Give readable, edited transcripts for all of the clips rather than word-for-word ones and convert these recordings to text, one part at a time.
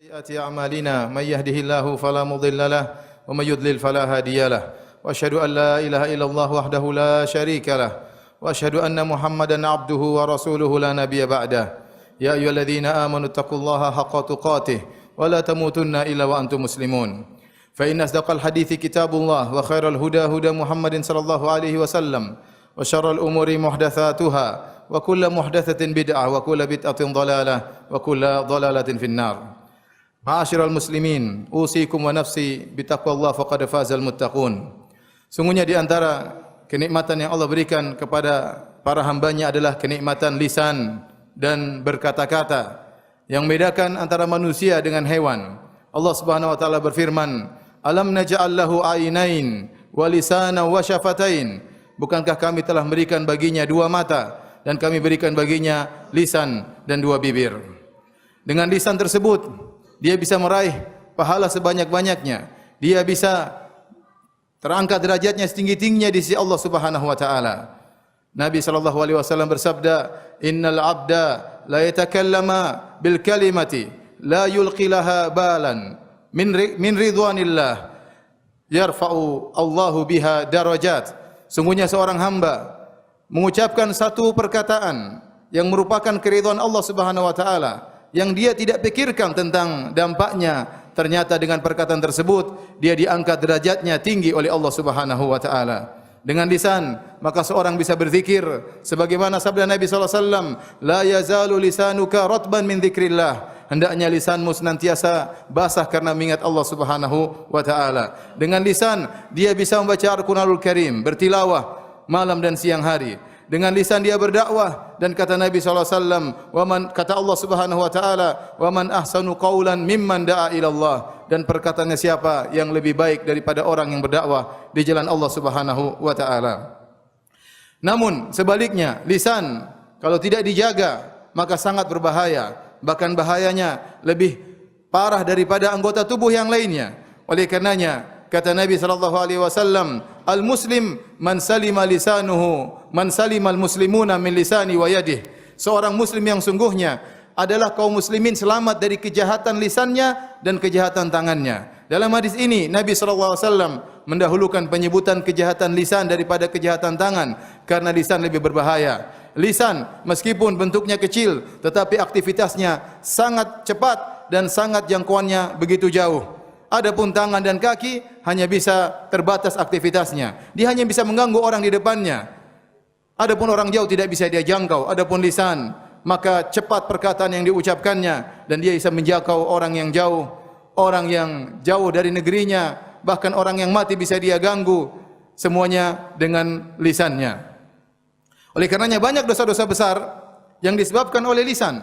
سيئات أعمالنا من يهده الله فلا مضل له ومن يضلل فلا هادي له وأشهد أن لا إله إلا الله وحده لا شريك له وأشهد أن محمدا عبده ورسوله لا نبي بعده يا أيها الذين آمنوا اتقوا الله حق تقاته ولا تموتن إلا وأنتم مسلمون فإن أصدق الحديث كتاب الله وخير الهدى هدى محمد صلى الله عليه وسلم وشر الأمور محدثاتها وكل محدثة بدعة وكل بدعة ضلالة وكل ضلالة في النار. Ma'asyiral muslimin, usikum wa nafsi bitaqwallah faqad fazal muttaqun. Sungguhnya di antara kenikmatan yang Allah berikan kepada para hambanya adalah kenikmatan lisan dan berkata-kata yang membedakan antara manusia dengan hewan. Allah Subhanahu wa taala berfirman, "Alam naj'al lahu ainain wa lisanan wa syafatain." Bukankah kami telah berikan baginya dua mata dan kami berikan baginya lisan dan dua bibir. Dengan lisan tersebut dia bisa meraih pahala sebanyak-banyaknya. Dia bisa terangkat derajatnya setinggi-tingginya di sisi Allah Subhanahu wa taala. Nabi sallallahu alaihi wasallam bersabda, "Innal 'abda la yatakallama bil kalimati la yulqi laha balan min ridwanillah yarfa'u Allahu biha darajat." Sungguhnya seorang hamba mengucapkan satu perkataan yang merupakan keridhaan Allah Subhanahu wa taala, yang dia tidak pikirkan tentang dampaknya, ternyata dengan perkataan tersebut dia diangkat derajatnya tinggi oleh Allah Subhanahu wa taala. Dengan lisan maka seorang bisa berzikir sebagaimana sabda Nabi sallallahu alaihi wasallam, "La yazalu lisanuka ratban min dzikrillah." Hendaknya lisanmu senantiasa basah karena mengingat Allah Subhanahu wa taala. Dengan lisan dia bisa membaca Al-Qur'anul Karim, bertilawah malam dan siang hari. Dengan lisan dia berdakwah, dan kata Nabi sallallahu alaihi wasallam, kata Allah Subhanahu wa taala, "Wa man ahsanu qawlan mimman da'a ila Allah." Dan perkataannya siapa yang lebih baik daripada orang yang berdakwah di jalan Allah Subhanahu wa taala. Namun sebaliknya, lisan kalau tidak dijaga maka sangat berbahaya, bahkan bahayanya lebih parah daripada anggota tubuh yang lainnya. Oleh karenanya kata Nabi sallallahu alaihi wasallam, "Al-muslim man salima lisanuhu, man salima al-muslimuna min lisani wa yadihi." Seorang muslim yang sungguhnya adalah kaum muslimin selamat dari kejahatan lisannya dan kejahatan tangannya. Dalam hadis ini Nabi sallallahu alaihi wasallam mendahulukan penyebutan kejahatan lisan daripada kejahatan tangan karena lisan lebih berbahaya. Lisan meskipun bentuknya kecil tetapi aktivitasnya sangat cepat dan sangat jangkauannya begitu jauh. Adapun tangan dan kaki hanya bisa terbatas aktivitasnya. Dia hanya bisa mengganggu orang di depannya. Adapun orang jauh tidak bisa dia jangkau. Adapun lisan, maka cepat perkataan yang diucapkannya dan dia bisa menjangkau orang yang jauh dari negerinya, bahkan orang yang mati bisa dia ganggu, semuanya dengan lisannya. Oleh karenanya banyak dosa-dosa besar yang disebabkan oleh lisan.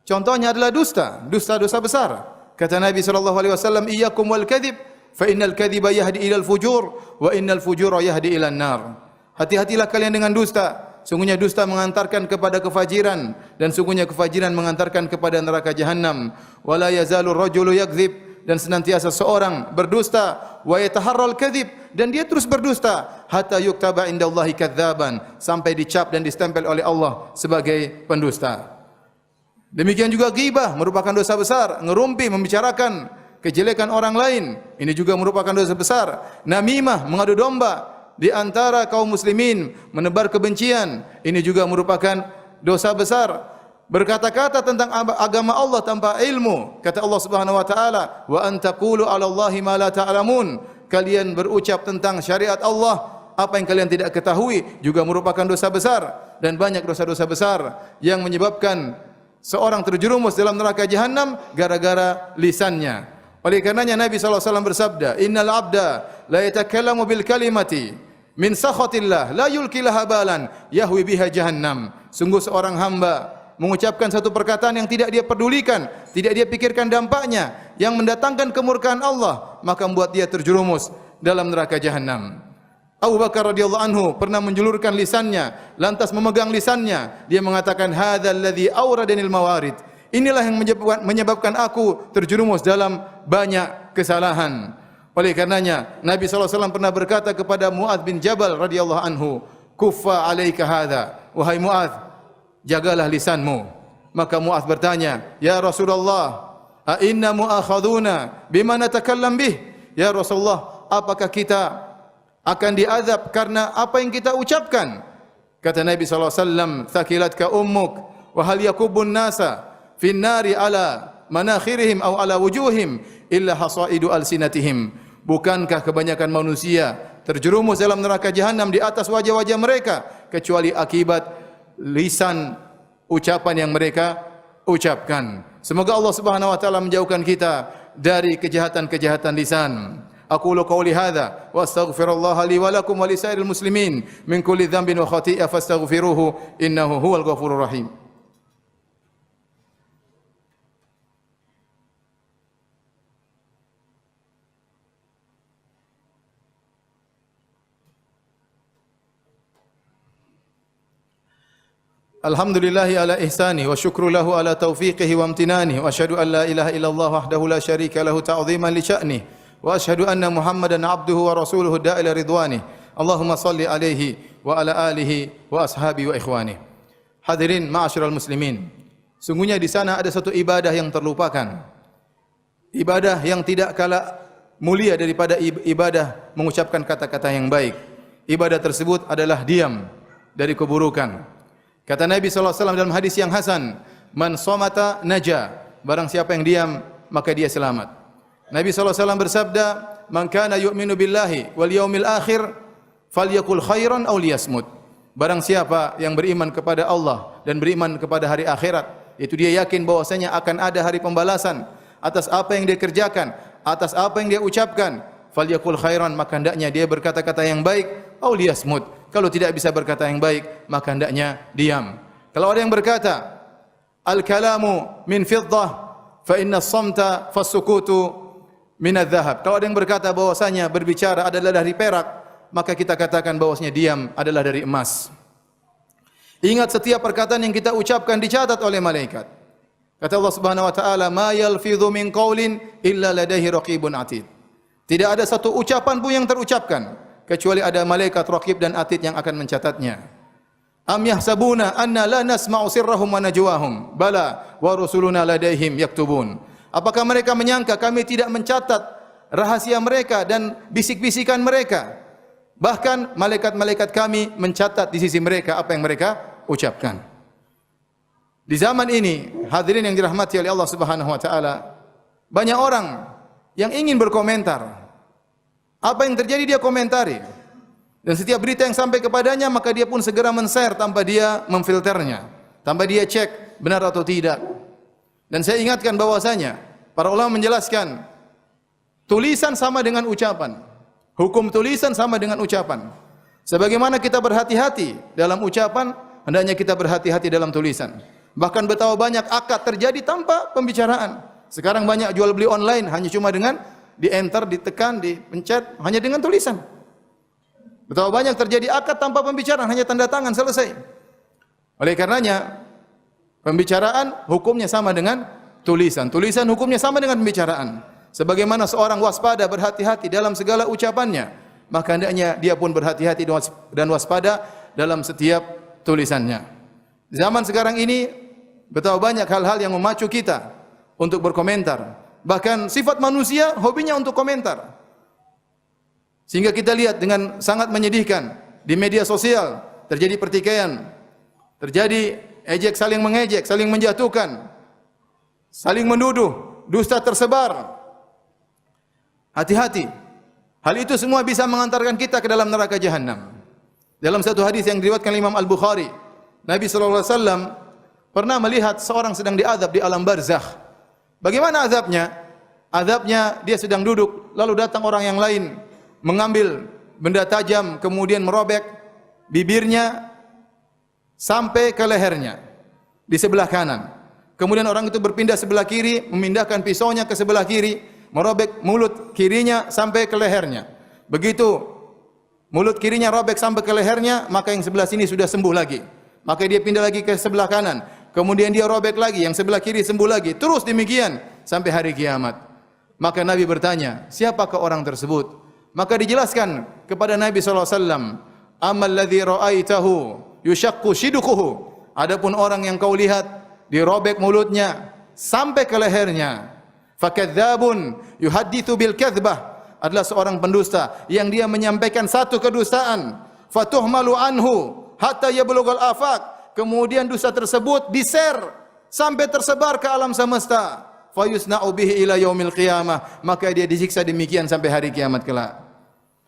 Contohnya adalah dusta, dosa besar. Kata Nabi sallallahu alaihi wasallam, "Iyyakum wal kadzib, fa innal kadziba yahdi ilal fujur wa innal fujura yahdi ilan nar." Hati-hatilah kalian dengan dusta. Sungguhnya dusta mengantarkan kepada kefajiran dan sungguhnya kefajiran mengantarkan kepada neraka jahanam. Wala yazalu rajulu yakdzib, dan senantiasa seorang berdusta, wa yataharral kadzib, dan dia terus berdusta hatta yuktaba indallahi kadzaban, sampai dicap dan distempel oleh Allah sebagai pendusta. Demikian juga ghibah merupakan dosa besar, ngerumpi membicarakan kejelekan orang lain, ini juga merupakan dosa besar. Namimah mengadu domba di antara kaum muslimin, menebar kebencian, ini juga merupakan dosa besar. Berkata-kata tentang agama Allah tanpa ilmu, kata Allah Subhanahu wa taala, "Wa an taqulu 'ala Allahi ma la ta'lamun." Kalian berucap tentang syariat Allah apa yang kalian tidak ketahui, juga merupakan dosa besar. Dan banyak dosa-dosa besar yang menyebabkan seorang terjerumus dalam neraka jahanam gara-gara lisannya. Oleh karenanya Nabi sallallahu alaihi wasallam bersabda, "Innal 'abda la yatakallamu bil kalimati min sakhatillah la yulqi laha balan yahwi biha jahannam." Sungguh seorang hamba mengucapkan satu perkataan yang tidak dia pedulikan, tidak dia pikirkan dampaknya, yang mendatangkan kemurkaan Allah, maka membuat dia terjerumus dalam neraka jahanam. Abu Bakar radhiyallahu anhu pernah menjulurkan lisannya, lantas memegang lisannya. Dia mengatakan, "Hadzal ladzi awradanil mawarid." Inilah yang menyebabkan aku terjerumus dalam banyak kesalahan. Oleh karenanya Nabi sallallahu alaihi wasallam pernah berkata kepada Muadz bin Jabal radhiyallahu anhu, "Kuffa 'alaika hadza." Wahai Muadz, jagalah lisanmu. Maka Muadz bertanya, "Ya Rasulullah, A inna mu'akhaduna bima natakallam bih? Ya Rasulullah, apakah kita akan diazab karena apa yang kita ucapkan? Kata Nabi sallallahu alaihi wasallam, "Thaqilatka ummuk wa hal yakubun nasa fin nari ala manakhirihim aw ala wujuhim illa hasaidu alsinatihim." Bukankah kebanyakan manusia terjerumus dalam neraka jahanam di atas wajah-wajah mereka kecuali akibat lisan ucapan yang mereka ucapkan. Semoga Allah Subhanahu wa taala menjauhkan kita dari kejahatan-kejahatan lisan. Aqulu qawli hadza wa astaghfirullaha li wa lakum wa lisairil muslimin min kulli dhanbin wa khati'ah fastaghfiruhu innahu huwal ghafurur rahim. Alhamdulillahi ala ihsani wa syukru lahu ala taufiqihi wa amtinani wa asyhadu an la ilaha illallah wahdahu la syarika lahu ta'ziman li sya'ni wa asyhadu anna Muhammadan abduhu wa rasuluhu da'ila ridwani. Allahumma salli alaihi wa ala alihi wa ashabi wa ikhwani. Hadirin ma'asyiral muslimin, sungguhnya di sana ada satu ibadah yang terlupakan. Ibadah yang tidak kalah mulia daripada ibadah mengucapkan kata-kata yang baik. Ibadah tersebut adalah diam dari keburukan. Kata Nabi sallallahu alaihi wasallam dalam hadis yang hasan, "Man somata naja." Barang siapa yang diam, maka dia selamat. Nabi sallallahu alaihi wasallam bersabda, "Man kana yu'minu billahi wal yaumil akhir falyakul khairan aw liyasmut." Barang siapa yang beriman kepada Allah dan beriman kepada hari akhirat, itu dia yakin bahwasanya akan ada hari pembalasan atas apa yang dia kerjakan, atas apa yang dia ucapkan, falyakul khairan, maka hendaknya dia berkata-kata yang baik, aw liyasmut. Kalau tidak bisa berkata yang baik, maka hendaknya diam. Kalau ada yang berkata, al-kalamu min fiddah, fa inna as-samta fas-sukutu min adh-dhahab. Kalau ada yang berkata bahwasanya berbicara adalah dari perak, maka kita katakan bahwasanya diam adalah dari emas. Ingat, setiap perkataan yang kita ucapkan dicatat oleh malaikat. Kata Allah Subhanahu wa taala, "Ma yalfidhu min qaulin illa ladaihi raqibun atid." Tidak ada satu ucapan pun yang terucapkan kecuali ada malaikat raqib dan atid yang akan mencatatnya. Am yahsabuna anna la nasma'u sirrahum wa najwahum bala wa rusuluna ladaihim yaktubun. Apakah mereka menyangka kami tidak mencatat rahasia mereka dan bisik-bisikan mereka? Bahkan malaikat-malaikat kami mencatat di sisi mereka apa yang mereka ucapkan. Di zaman ini, hadirin yang dirahmati oleh Allah Subhanahu wa taala, banyak orang yang ingin berkomentar. Apa yang terjadi dia komentari. Dan setiap berita yang sampai kepadanya maka dia pun segera men-share tanpa dia memfilternya, tanpa dia cek benar atau tidak. Dan saya ingatkan bahwasanya para ulama menjelaskan tulisan sama dengan ucapan. Hukum tulisan sama dengan ucapan. Sebagaimana kita berhati-hati dalam ucapan, hendaknya kita berhati-hati dalam tulisan. Bahkan betapa banyak akad terjadi tanpa pembicaraan. Sekarang banyak jual beli online hanya cuma dengan di enter, ditekan, dipencet hanya dengan tulisan. Betapa banyak terjadi akad tanpa pembicaraan, hanya tanda tangan selesai. Oleh karenanya, pembicaraan hukumnya sama dengan tulisan. Tulisan hukumnya sama dengan pembicaraan. Sebagaimana seorang waspada berhati-hati dalam segala ucapannya, maka hendaknya dia pun berhati-hati dan waspada dalam setiap tulisannya. Zaman sekarang ini betapa banyak hal-hal yang memacu kita untuk berkomentar. Bahkan sifat manusia hobinya untuk komentar. Sehingga kita lihat dengan sangat menyedihkan di media sosial terjadi pertikaian, terjadi ejek saling mengejek, saling menjatuhkan, saling menuduh, dusta tersebar. Hati-hati. Hal itu semua bisa mengantarkan kita ke dalam neraka jahanam. Dalam satu hadis yang diriwayatkan Imam Al-Bukhari, Nabi sallallahu alaihi wasallam pernah melihat seorang sedang diazab di alam barzakh. Bagaimana azabnya? Azabnya dia sedang duduk, lalu datang orang yang lain mengambil benda tajam, kemudian merobek bibirnya sampai ke lehernya di sebelah kanan. Kemudian orang itu berpindah sebelah kiri, memindahkan pisaunya ke sebelah kiri, merobek mulut kirinya sampai ke lehernya. Begitu mulut kirinya robek sampai ke lehernya, maka yang sebelah sini sudah sembuh lagi. Maka dia pindah lagi ke sebelah kanan. Kemudian dia robek lagi, yang sebelah kiri sembuh lagi. Terus demikian sampai hari kiamat. Maka Nabi bertanya, siapakah orang tersebut? Maka dijelaskan kepada Nabi SAW, amal ladzi ra'aitahu yushaqqu shiduquhu. Adapun orang yang kau lihat dirobek mulutnya sampai ke lehernya, Fakadzabun yuhadditsu bil kadzbah, adalah seorang pendusta yang dia menyampaikan satu kedustaan. Fatuhmalu anhu hatta yablughal afaq, kemudian dusta tersebut di-share sampai tersebar ke alam semesta. Fayusna'u bihi ila yaumil qiyamah, maka dia disiksa demikian sampai hari kiamat kelak.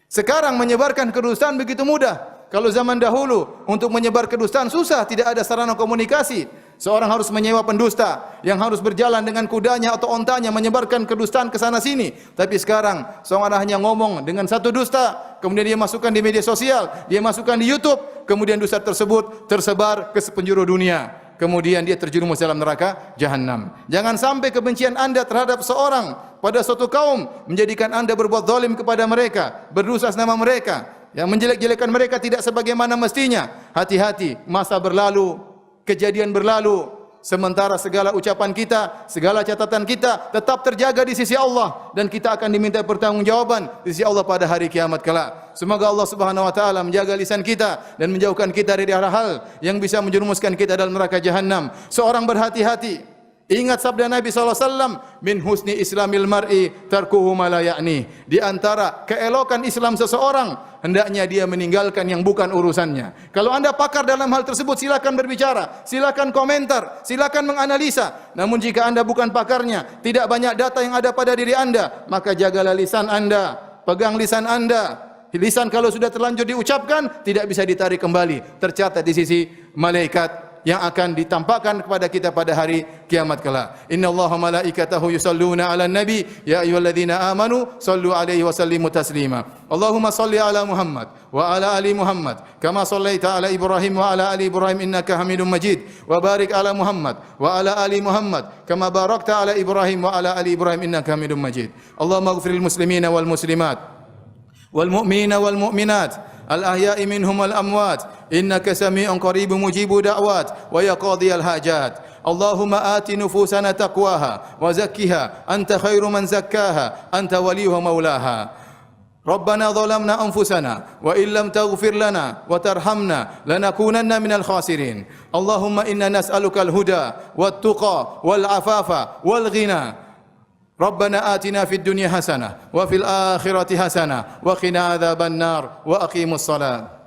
Sekarang menyebarkan kedustaan begitu mudah. Kalau zaman dahulu untuk menyebar kedustaan susah, tidak ada sarana komunikasi. Seorang harus menyewa pendusta yang harus berjalan dengan kudanya atau ontanya menyebarkan kedustaan ke sana sini. Tapi sekarang seorang hanya ngomong dengan satu dusta, kemudian dia masukkan di media sosial, dia masukkan di YouTube, kemudian dusta tersebut tersebar ke sepenjuru dunia. Kemudian dia terjerumus dalam neraka jahanam. Jangan sampai kebencian Anda terhadap seorang pada suatu kaum menjadikan Anda berbuat zalim kepada mereka, berdosa atas nama mereka, yang menjelek-jelekan mereka tidak sebagaimana mestinya. Hati-hati, masa berlalu, kejadian berlalu, sementara segala ucapan kita, segala catatan kita tetap terjaga di sisi Allah, dan kita akan diminta pertanggungjawaban di sisi Allah pada hari kiamat kelak. Semoga Allah Subhanahu wa taala menjaga lisan kita dan menjauhkan kita dari hal-hal yang bisa menjerumuskan kita dalam neraka jahanam. Seorang berhati-hati. Ingat sabda Nabi SAW, min husni islamil mar'i tarkuhu ma la ya'ni. Di antara keelokan Islam seseorang, hendaknya dia meninggalkan yang bukan urusannya. Kalau Anda pakar dalam hal tersebut, silakan berbicara, silakan komentar, silakan menganalisa. Namun jika Anda bukan pakarnya, tidak banyak data yang ada pada diri Anda, maka jagalah lisan Anda, pegang lisan Anda. Lisan kalau sudah terlanjur diucapkan, tidak bisa ditarik kembali, tercatat di sisi malaikat yang akan ditampakkan kepada kita pada hari kiamat kelak. Innallaha malaikatahu yusalluna 'alan nabi ya ayyuhalladzina amanu sallu 'alaihi wa sallimu taslima. Allahumma salli 'ala Muhammad wa 'ala ali Muhammad kama shallaita 'ala Ibrahim wa 'ala ali Ibrahim innaka Hamidum Majid, wa barik 'ala Muhammad wa 'ala ali Muhammad kama barakta 'ala Ibrahim wa 'ala ali Ibrahim innaka Hamidum Majid. Allahumma ighfiril muslimina wal muslimat wal mu'minina wal mu'minat الأحياء منهم والأموات إنك سميع قريب مجيب دعوات ويقاضي الحاجات. اللهم آت نفوسنا تقواها وزكها أنت خير من زكاها أنت وليها مولاها. ربنا ظلمنا أنفسنا وإن لم تغفر لنا وترحمنا لنكونن من الخاسرين. اللهم إنا نسألك الهدى والتقى والعفاف والغنى. ربنا آتنا في الدنيا حسنة وفي الآخرة حسنة وقنا عذاب النار وأقيموا الصلاة.